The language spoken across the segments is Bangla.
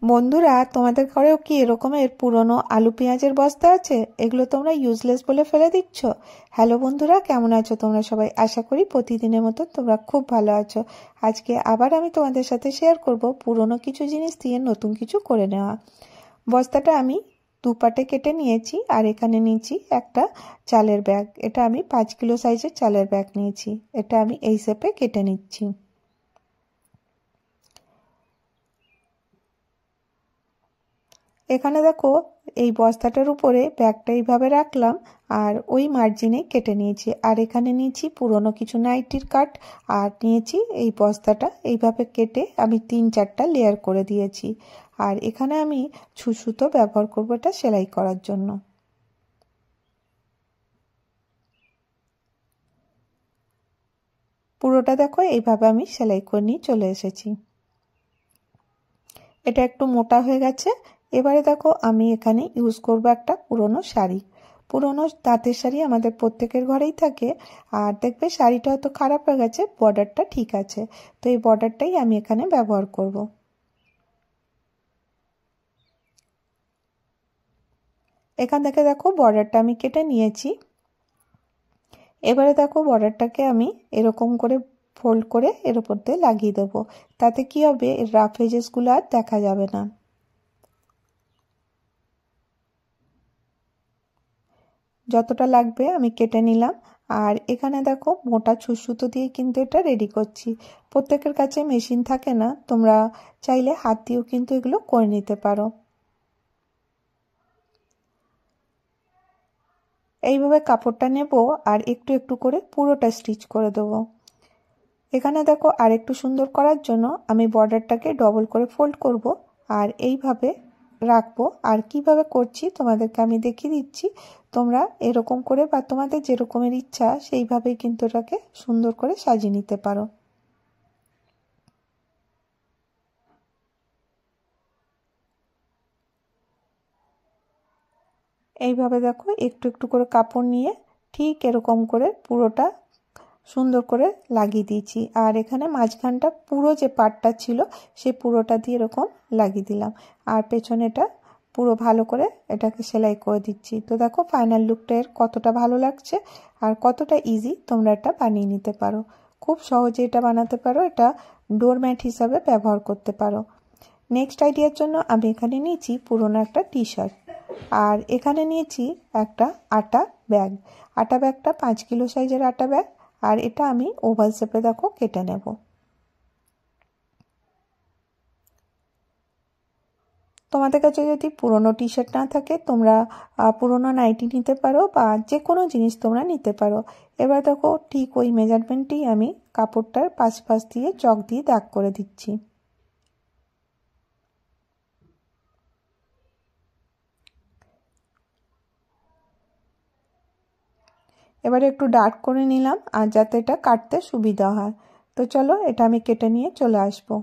বন্ধুরা, তোমাদের ঘরেও কি এরকমের পুরনো আলু পেঁয়াজের বস্তা আছে? এগুলো তোমরা ইউজলেস বলে ফেলে দিচ্ছ। হ্যালো বন্ধুরা, কেমন আছো তোমরা সবাই? আশা করি প্রতিদিনের মতো তোমরা খুব ভালো আছো। আজকে আবার আমি তোমাদের সাথে শেয়ার করব পুরনো কিছু জিনিস দিয়ে নতুন কিছু করে নেওয়া। বস্তাটা আমি দুপাটে কেটে নিয়েছি, আর এখানে নিয়েছি একটা চালের ব্যাগ। এটা আমি 5 কিলো সাইজের চালের ব্যাগ নিয়েছি। এটা আমি এই শেপে কেটে নিচ্ছি। এখানে দেখো, এই বস্তাটার উপরে ব্যাগটা এইভাবে রাখলাম, আর ওই মার্জিনে কেটে নিয়েছি। আর এখানে নিয়েছি পুরনো কিছু নাইটির কাট, আর নিয়েছি এই বস্তাটা এইভাবে কেটে আমি 3-4টা লেয়ার করে দিয়েছি। আর এখানে আমি সুতো ব্যবহার করবো এটা সেলাই করার জন্য। পুরোটা দেখো এইভাবে আমি সেলাই করে নিয়ে চলে এসেছি। এটা একটু মোটা হয়ে গেছে। এবারে দেখো, আমি এখানে ইউজ করব একটা পুরনো শাড়ি। পুরনো তাঁতের শাড়ি আমাদের প্রত্যেকের ঘরেই থাকে। আর দেখবে শাড়িটা হয়তো খারাপ হয়ে গেছে, বর্ডারটা ঠিক আছে। তো এই বর্ডারটাই আমি এখানে ব্যবহার করব। এখান থেকে দেখো বর্ডারটা আমি কেটে নিয়েছি। এবারে দেখো, বর্ডারটাকে আমি এরকম করে ফোল্ড করে এর উপর দিয়ে লাগিয়ে দেবো। তাতে কি হবে, এর রাফ এজেসগুলো আর দেখা যাবে না। যতটা লাগবে আমি কেটে নিলাম। আর এখানে দেখো, মোটা সুতো দিয়ে কিন্তু এটা রেডি করছি। প্রত্যেকের কাছে মেশিন থাকে না, তোমরা চাইলে হাত দিয়েও কিন্তু এগুলো করে নিতে পারো। এইভাবে কাপড়টা নেব, আর একটু একটু করে পুরোটা স্টিচ করে দেবো। এখানে দেখো, আর একটু সুন্দর করার জন্য আমি বর্ডারটাকে ডবল করে ফোল্ড করব, আর এইভাবে রাখবো। আর কিভাবে করছি তোমাদেরকে আমি দেখিয়ে দিচ্ছি। তোমরা এরকম করে বা তোমাদের যেরকমের ইচ্ছা সেইভাবেই কিন্তু এটাকে সুন্দর করে সাজিয়ে নিতে পারো। এইভাবে দেখো, একটু একটু করে কাপড় নিয়ে ঠিক এরকম করে পুরোটা সুন্দর করে লাগিয়ে দিয়েছি। আর এখানে মাঝখানটা পুরো যে পাটটা ছিল সেই পুরোটা দিয়ে এরকম লাগিয়ে দিলাম। আর পেছনেটা পুরো ভালো করে এটাকে সেলাই করে দিচ্ছি। তো দেখো ফাইনাল লুকটা এর কতটা ভালো লাগছে, আর কতটা ইজি তোমরা এটা বানিয়ে নিতে পারো। খুব সহজে এটা বানাতে পারো। এটা ডোরম্যাট হিসাবে ব্যবহার করতে পারো। নেক্সট আইডিয়ার জন্য আমি এখানে নিয়েছি পুরনো একটা টি শার্ট, আর এখানে নিয়েছি একটা আটা ব্যাগ। আটা ব্যাগটা 5 কিলো সাইজের আটা ব্যাগ। আর এটা আমি ওভাল শেপে দেখো কেটে নেব। তোমাদের কাছে যদি পুরনো টি শার্ট না থাকে, তোমরা পুরনো নাইটি নিতে পারো, বা যে কোনো জিনিস তোমরা নিতে পারো। এবার দেখো, ঠিক ওই মেজারমেন্টেই আমি কাপড়টার পাশ দিয়ে চক দিয়ে দাগ করে দিচ্ছি। এবারে একটু ডার্ক করে নিলাম, আর যাতে এটা কাটতে সুবিধা হয়। তো চলো, এটা আমি কেটে নিয়ে চলে আসবো।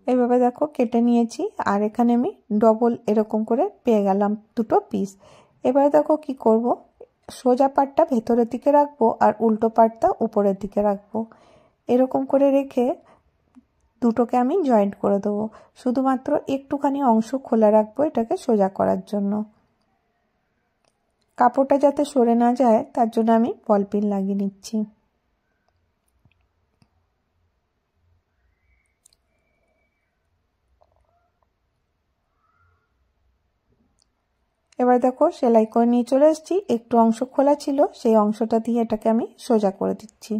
এইভাবে দেখো কেটে নিয়েছি, আর এখানে আমি ডবল এরকম করে পেয়ে গেলাম দুটো পিস। এবারে দেখো কি করব, সোজা পাটটা ভেতরের দিকে রাখবো, আর উল্টো পাটটা উপরের দিকে রাখবো। এরকম করে রেখে দুটোকে আমি জয়েন্ট করে দেবো। শুধুমাত্র একটুখানি অংশ খোলা রাখবো এটাকে সোজা করার জন্য। কাপড়টা যাতে সরে না যায় তার জন্য আমি বল পিন লাগিয়ে নিচ্ছি। এবার দেখো, সেলাই করে নিয়ে চলে এসেছি। একটু অংশ খোলা ছিল, সেই অংশটা দিয়ে এটাকে আমি সোজা করে দিচ্ছি।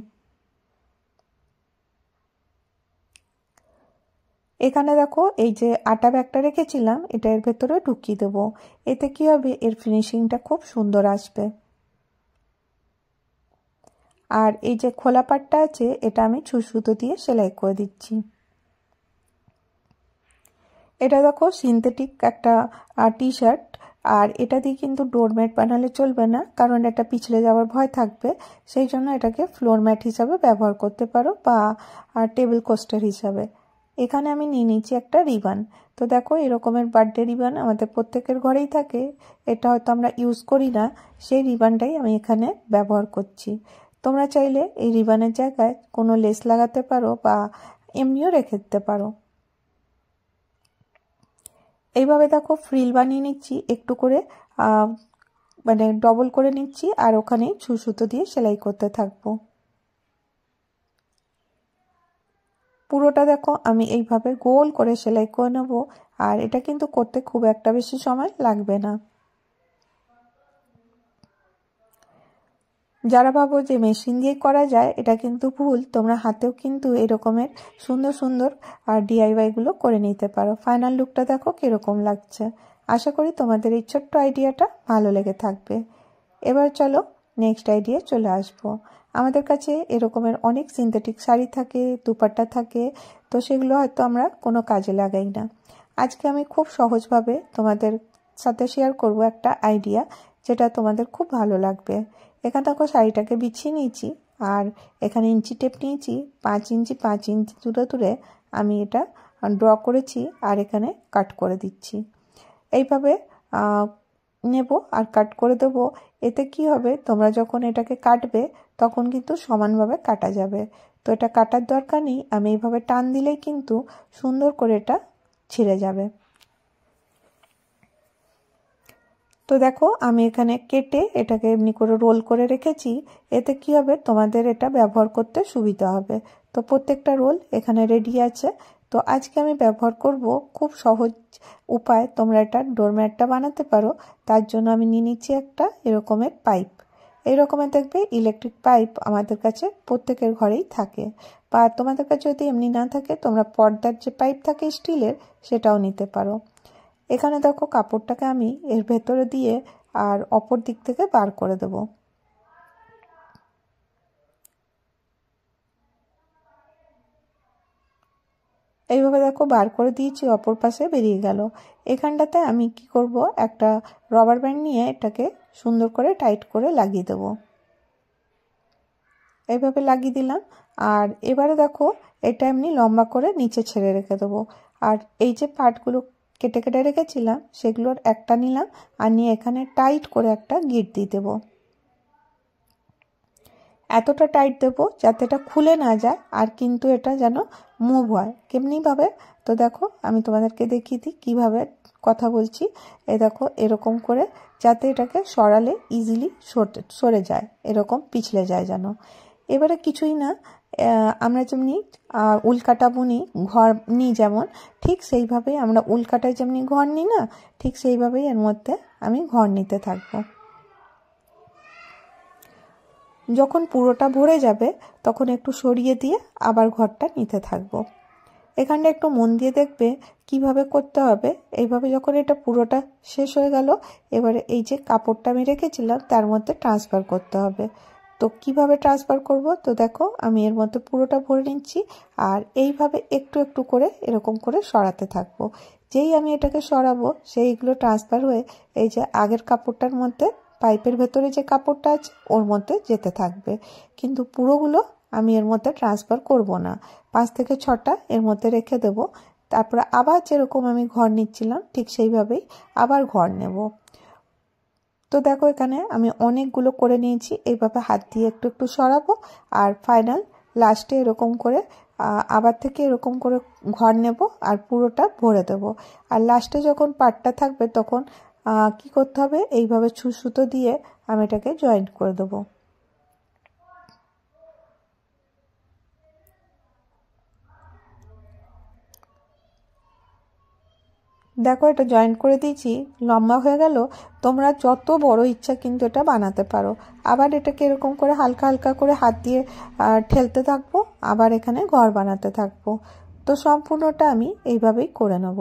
এখানে দেখো, এই যে আটা ব্যাগটা রেখেছিলাম এটা এর ভেতরে ঢুকিয়ে দেবো। এতে কি হবে, এর ফিনিশিংটা খুব সুন্দর আসবে। আর এই যে খোলা পাটটা আছে এটা আমি সুতো দিয়ে সেলাই করে দিচ্ছি। এটা দেখো সিনথেটিক একটা টি শার্ট, আর এটা দিয়ে কিন্তু ডোরম্যাট বানালে চলবে না, কারণ এটা পিছলে যাওয়ার ভয় থাকবে। সেই জন্য এটাকে ফ্লোর ম্যাট হিসাবে ব্যবহার করতে পারো, বা টেবিল কোস্টার হিসাবে। এখানে আমি নিয়ে নিচ্ছি একটা রিবন। তো দেখো এরকমের বার্থডে রিবন আমাদের প্রত্যেকের ঘরেই থাকে, এটা হয়তো আমরা ইউজ করি না, সেই রিবনটাই আমি এখানে ব্যবহার করছি। তোমরা চাইলে এই রিবনের জায়গায় কোনো লেস লাগাতে পারো বা এমনিও রেখে দিতে পারো। এইভাবে দেখো ফ্রিল বানিয়ে নিচ্ছি, একটু করে মানে ডবল করে নিচ্ছি আর ওখানে সুতো দিয়ে সেলাই করতে থাকবো। পুরোটা দেখো আমি এইভাবে গোল করে সেলাই করে নেব, আর এটা কিন্তু করতে খুব একটা বেশি সময় লাগবে না। যারা ভাবো যে মেশিন দিয়ে করা যায়, এটা কিন্তু ভুল। তোমরা হাতেও কিন্তু এরকমের সুন্দর সুন্দর আর ডিআইওয়াই গুলো করে নিতে পারো। ফাইনাল লুকটা দেখো কিরকম লাগছে। আশা করি তোমাদের এই ছোট্ট আইডিয়াটা ভালো লেগে থাকবে। এবার চলো নেক্সট আইডিয়া চলে আসবো। আমাদের কাছে এরকমের অনেক সিনথেটিক শাড়ি থাকে, দুপাট্টা থাকে, তো সেগুলো হয়তো আমরা কোনো কাজে লাগাই না। আজকে আমি খুব সহজভাবে তোমাদের সাথে শেয়ার করব একটা আইডিয়া, যেটা তোমাদের খুব ভালো লাগবে। এখানে দেখো শাড়িটাকে বিছিয়ে নিয়েছি, আর এখানে ইঞ্চি টেপ নিয়েছি 5 ইঞ্চি 5 ইঞ্চি দূরে দূরে আমি এটা ড্র করেছি, আর এখানে কাট করে দিচ্ছি। এইভাবে নেব আর কাট করে দেবো। এতে কি হবে, তোমরা যখন এটাকে কাটবে তখন কিন্তু সমানভাবে কাটা যাবে। তো এটা কাটার দরকার নেই, আমি এইভাবে টান দিলেই কিন্তু সুন্দর করে এটা ছিঁড়ে যাবে। তো দেখো আমি এখানে কেটে এটাকে এমনি করে রোল করে রেখেছি। এতে কি হবে, তোমাদের এটা ব্যবহার করতে সুবিধা হবে। তো প্রত্যেকটা রোল এখানে রেডি আছে। তো আজকে আমি ব্যবহার করব খুব সহজ উপায়, তোমরা এটা ডোরম্যাটটা বানাতে পারো। তার জন্য আমি নিয়ে নিচ্ছি একটা এরকমের পাইপ। এই রকমের দেখবে ইলেকট্রিক পাইপ আমাদের কাছে প্রত্যেকের ঘরেই থাকে, বা তোমাদের কাছে যদি এমনি না থাকে তোমরা পর্দার যে পাইপ থাকে স্টিলের, সেটাও নিতে পারো। এখানে দেখো কাপড়টাকে আমি এর ভেতরে দিয়ে আর অপর দিক থেকে বার করে দেব। এইভাবে দেখো বার করে দিয়েছি, অপর পাশে বেরিয়ে গেল। এখানটাতে আমি কি করব, একটা রবার ব্যান্ড নিয়ে এটাকে সুন্দর করে টাইট করে লাগিয়ে দেব। এইভাবে লাগিয়ে দিলাম। আর এবারে দেখো এটা এমনি লম্বা করে নিচে ছেড়ে রেখে দেবো। আর এই যে পার্টগুলো কেটে কেটে রেখেছিলাম সেগুলোর একটা নিলাম, আর নিয়ে এখানে টাইট করে একটা গিঁট দিয়ে দেবো। এতটা টাইট দেবো যাতে এটা খুলে না যায়, আর কিন্তু এটা যেন মুভ হয়। কেমনিভাবে, তো দেখো আমি তোমাদেরকে দেখিয়ে দিই কীভাবে কথা বলছি। এই দেখো এরকম করে, যাতে এটাকে সরালে ইজিলি সরে যায়, এরকম পিছলে যায় যেন। এবারে কিছুই না, আমরা যেমনি উল্কাটা বুনি ঘর নিই যেমন, ঠিক সেইভাবেই আমরা উল্কাটায় যেমনি ঘর নিই না, ঠিক সেইভাবেই এর মধ্যে আমি ঘর নিতে থাকবো। যখন পুরোটা ভরে যাবে তখন একটু সরিয়ে দিয়ে আবার ঘরটা নিতে থাকবো। এখানটা একটু মন দিয়ে দেখবে কিভাবে করতে হবে। এইভাবে যখন এটা পুরোটা শেষ হয়ে গেল, এবারে এই যে কাপড়টা আমি রেখেছিলাম তার মধ্যে ট্রান্সফার করতে হবে। তো কিভাবে ট্রান্সফার করব, তো দেখো আমি এর মধ্যে পুরোটা ভরে নিচ্ছি, আর এইভাবে একটু একটু করে এরকম করে সরাতে থাকবো। যেই আমি এটাকে সরাবো সেইগুলো ট্রান্সফার হয়ে এই যে আগের কাপড়টার মধ্যে, পাইপের ভেতরে যে কাপড়টা আছে ওর মধ্যে যেতে থাকবে। কিন্তু পুরোগুলো আমি এর মধ্যে ট্রান্সফার করব না, 5 থেকে 6টা এর মধ্যে রেখে দেব। তারপরে আবার যেরকম আমি ঘর নিচ্ছিলাম ঠিক সেইভাবেই আবার ঘর নেব। তো দেখো এখানে আমি অনেকগুলো করে নিয়েছি। এইভাবে হাত দিয়ে একটু একটু সরাবো, আর ফাইনাল লাস্টে এরকম করে আবার থেকে এরকম করে ঘর নেব আর পুরোটা ভরে দেব। আর লাস্টে যখন পাটটা থাকবে তখন কি করতে হবে, এইভাবে সুতো দিয়ে আমি এটাকে জয়েন্ট করে দেবো। দেখো এটা জয়েন্ট করে দিয়েছি, লম্বা হয়ে গেল। তোমরা যত বড় ইচ্ছা কিন্তু এটা বানাতে পারো। আবার এটাকে এরকম করে হালকা হালকা করে হাত দিয়ে ঠেলতে থাকবো, আবার এখানে ঘর বানাতে থাকবো। তো সম্পূর্ণটা আমি এইভাবেই করে নেব।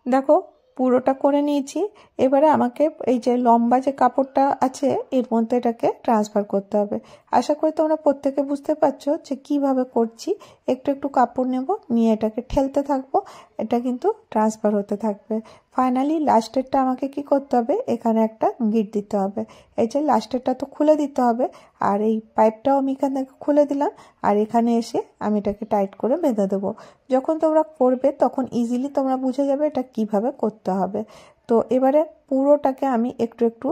দেখো পুরোটা করে নিয়েছি। এবারে আমাকে এই যে লম্বা যে কাপড়টা আছে এর মধ্যে এটাকে ট্রান্সফার করতে হবে। আশা করি তোমরা প্রত্যেকে বুঝতে পারছো যে কিভাবে করছি। একটু একটু কাপড় নেব, নিয়ে এটাকে ঠেলতে থাকবো, এটা কিন্তু ট্রান্সফার হতে থাকবে। ফাইনালি লাস্টেরটা আমাকে কি করতে হবে, এখানে একটা গিট দিতে হবে। এই যে লাস্টেরটা তো খুলে দিতে হবে, আর এই পাইপটাও আমি এখান থেকে খুলে দিলাম, আর এখানে এসে আমি এটাকে টাইট করে বেঁধে দেবো। যখন তোমরা করবে তখন ইজিলি তোমরা বুঝে যাবে এটা কিভাবে করতে হবে। তো এবারে পুরোটাকে আমি একটু একটু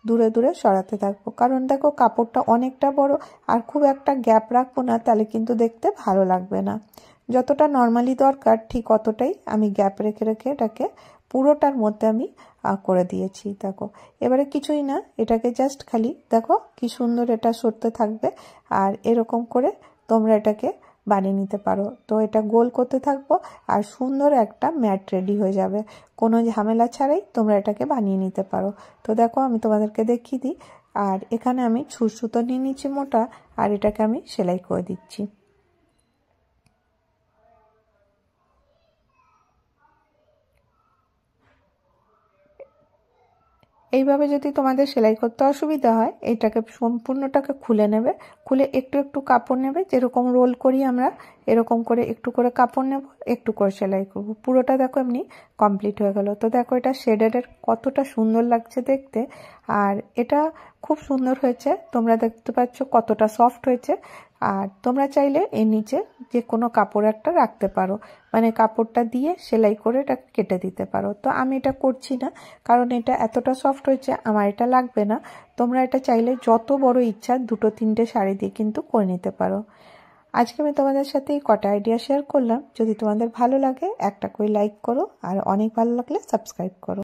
দূরে দূরে সরাতে থাকবো, কারণ দেখো কাপড়টা অনেকটা বড়, আর খুব একটা গ্যাপ রাখবো না, তাহলে কিন্তু দেখতে ভালো লাগবে না। যতটা নর্মালি দরকার ঠিক অতটাই আমি গ্যাপ রেখে রেখে এটাকে পুরোটার মধ্যে আমি করে দিয়েছি। দেখো এবারে কিছুই না, এটাকে জাস্ট খালি দেখো কি সুন্দর এটা সরতে থাকবে, আর এরকম করে তোমরা এটাকে বানিয়ে নিতে পারো। তো এটা গোল করতে থাকবো, আর সুন্দর একটা ম্যাট রেডি হয়ে যাবে, কোনো ঝামেলা ছাড়াই তোমরা এটাকে বানিয়ে নিতে পারো। তো দেখো আমি তোমাদেরকে দেখিয়ে দিই, আর এখানে আমি ছুঁচ সুতো নিয়ে নিচ্ছি মোটা, আর এটাকে আমি সেলাই করে দিচ্ছি। এইভাবে যদি তোমাদের সেলাই করতে অসুবিধা হয়, এটাকে সম্পূর্ণটাকে খুলে নেবে, খুলে একটু একটু কাপড় নেবে, যেরকম রোল করি আমরা এরকম করে একটু করে কাপড় নেব, একটু করে সেলাই করব। পুরোটা দেখো এমনি কমপ্লিট হয়ে গেল। তো দেখো এটা শেডেডের কতটা সুন্দর লাগছে দেখতে, আর এটা খুব সুন্দর হয়েছে, তোমরা দেখতে পাচ্ছ কতটা সফট হয়েছে। আর তোমরা চাইলে এর নিচে যে কোনো কাপড় একটা রাখতে পারো, মানে কাপড়টা দিয়ে সেলাই করে এটা কেটে দিতে পারো। তো আমি এটা করছি না, কারণ এটা এতটা সফট হয়েছে, আমার এটা লাগবে না। তোমরা এটা চাইলে যত বড় ইচ্ছা 2-3টে শাড়ি দিয়ে কিন্তু করে নিতে পারো। আজকে আমি তোমাদের সাথে এই কটা আইডিয়া শেয়ার করলাম। যদি তোমাদের ভালো লাগে একটা করে লাইক করো, আর অনেক ভালো লাগলে সাবস্ক্রাইব করো।